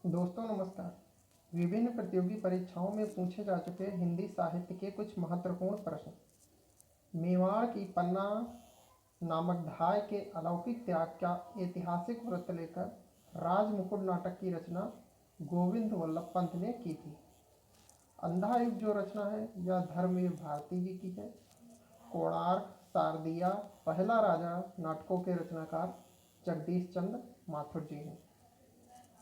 दोस्तों नमस्कार। विभिन्न प्रतियोगी परीक्षाओं में पूछे जा चुके हिंदी साहित्य के कुछ महत्वपूर्ण प्रश्न। मेवाड़ की पन्ना नामक धाय के अलौकिक त्याग का ऐतिहासिक वृत्त लेकर राजमुकुट नाटक की रचना गोविंद वल्लभ पंत ने की थी। अंधा युग जो रचना है यह धर्मवीर भारती जी की है। कोणार्क शारदिया पहला राजा नाटकों के रचनाकार जगदीश चंद्र माथुर जी हैं।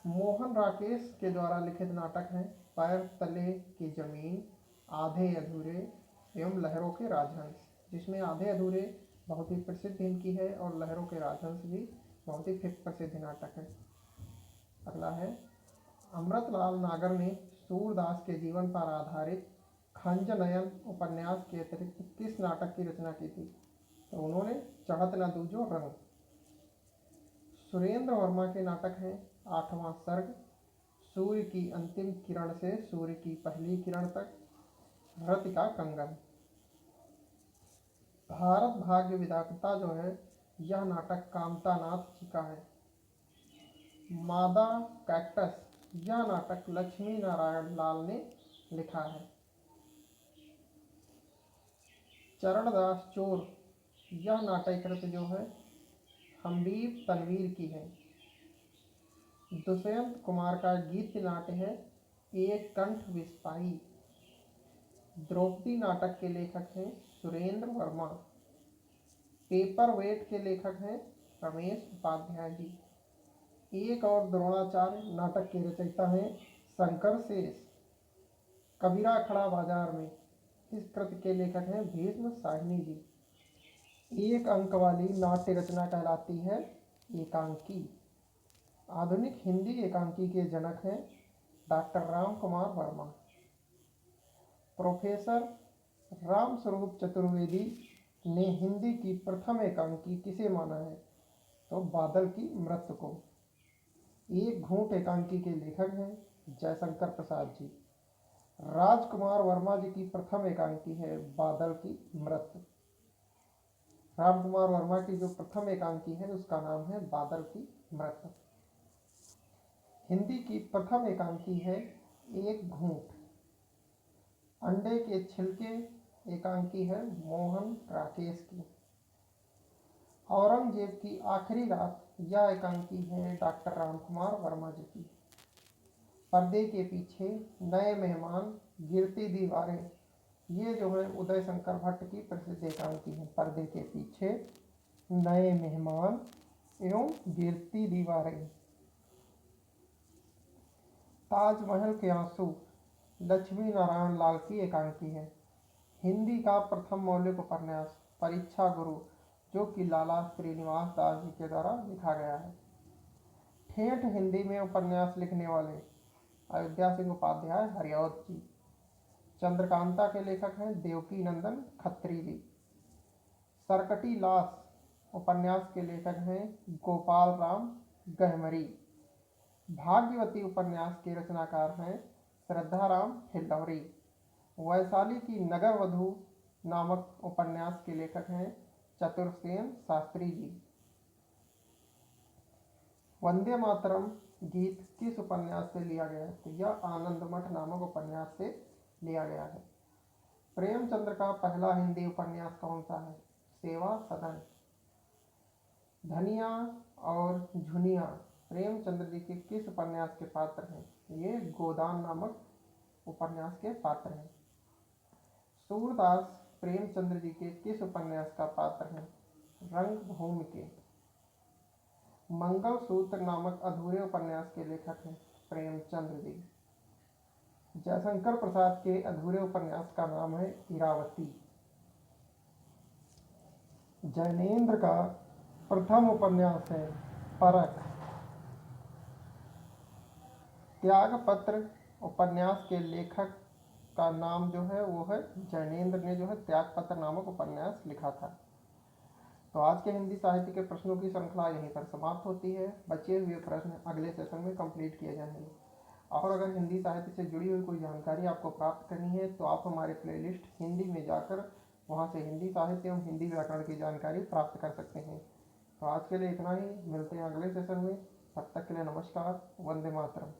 मोहन राकेश के द्वारा लिखित नाटक हैं पैर तले की जमीन, आधे अधूरे एवं लहरों के राजहंस, जिसमें आधे अधूरे बहुत ही प्रसिद्ध इनकी है और लहरों के राजहंस भी बहुत ही प्रसिद्ध नाटक है। अगला है अमृतलाल नागर ने सूरदास के जीवन पर आधारित खंज नयन उपन्यास के अतिरिक्त किस नाटक की रचना की थी? तो उन्होंने चढ़त न दूजो रंग। सुरेंद्र वर्मा के नाटक हैं आठवां सर्ग, सूर्य की अंतिम किरण से सूर्य की पहली किरण तक, रति का कंगन। भारत भाग्य विधाता जो है यह नाटक कामतानाथ जी का है। मादा कैक्टस यह नाटक लक्ष्मी नारायण लाल ने लिखा है। चरणदास चोर यह नाटक कृत जो है हम्बीर तनवीर की है। दुष्यंत कुमार का गीत नाट्य है एक कंठ विस्पाई। द्रौपदी नाटक के लेखक हैं सुरेंद्र वर्मा। पेपर वेट के लेखक हैं रमेश उपाध्याय जी। एक और द्रोणाचार्य नाटक के रचयिता हैं शंकर शेष। कबीरा खड़ा बाजार में इस कृति के लेखक हैं भीष्म साहनी जी। एक अंक वाली नाट्य रचना कहलाती है एकांकी। आधुनिक हिंदी एकांकी के जनक हैं डॉक्टर राम कुमार वर्मा। प्रोफेसर राम स्वरूप चतुर्वेदी ने हिंदी की प्रथम एकांकी किसे माना है? तो बादल की मृत्यु को। एक घूंट एकांकी के लेखक हैं जयशंकर प्रसाद जी। राजकुमार वर्मा जी की प्रथम एकांकी है बादल की मृत्यु। राम कुमार वर्मा की जो प्रथम एकांकी है उसका नाम है बादल की मृत्यु। हिंदी की प्रथम एकांकी है एक घूंट। अंडे के छिलके एकांकी है मोहन राकेश की। औरंगजेब की आखिरी रात यह एकांकी है डॉक्टर राम कुमार वर्मा जी की। पर्दे के पीछे नए मेहमान गिरती दीवारें ये जो है उदय शंकर भट्ट की प्रसिद्ध एकांकी है। पर्दे के पीछे नए मेहमान एवं गिरती दीवारें। ताजमहल के आंसू लक्ष्मी नारायण लाल की एकांकी है। हिंदी का प्रथम मौलिक उपन्यास परीक्षा गुरु जो कि लाला श्रीनिवास दास जी के द्वारा लिखा गया है। ठेठ हिंदी में उपन्यास लिखने वाले अयोध्या सिंह उपाध्याय हरिऔध जी। चंद्रकांता के लेखक हैं देवकी नंदन खत्री जी। सरकटी लाश उपन्यास के लेखक हैं गोपाल राम गहमरी। भाग्यवती उपन्यास के रचनाकार हैं श्रद्धाराम हिल्लौरी। वैशाली की नगर वधू नामक उपन्यास के लेखक हैं चतुर्सेन शास्त्री जी। वंदे मातरम गीत किस उपन्यास से लिया गया है? तो यह आनंदमठ नामक उपन्यास से लिया गया है। प्रेमचंद्र का पहला हिंदी उपन्यास कौन सा है? सेवा सदन। धनिया और झुनिया प्रेमचंद्र जी के किस उपन्यास के पात्र हैं? ये गोदान नामक उपन्यास के पात्र हैं। सूरदास प्रेमचंद्र जी के किस उपन्यास का पात्र है? रंगभूमि के। मंगलसूत्र नामक अधूरे उपन्यास के लेखक हैं प्रेमचंद्र जी। जयशंकर प्रसाद के अधूरे उपन्यास का नाम है इरावती। जैनेन्द्र का प्रथम उपन्यास है परख। त्यागपत्र उपन्यास के लेखक का नाम जो है वो है जैनेन्द्र ने जो है त्यागपत्र नामक उपन्यास लिखा था। तो आज के हिंदी साहित्य के प्रश्नों की श्रृंखला यहीं पर समाप्त होती है। बचे हुए प्रश्न अगले सेशन में कंप्लीट किए जाएंगे। और अगर हिंदी साहित्य से जुड़ी हुई कोई जानकारी आपको प्राप्त करनी है तो आप हमारे प्लेलिस्ट हिंदी में जाकर वहां से हिंदी साहित्य एवं हिंदी व्याकरण की जानकारी प्राप्त कर सकते हैं। तो आज के लिए इतना ही। मिलते हैं अगले सेशन में। तब तक के लिए नमस्कार। वंदे मातरम।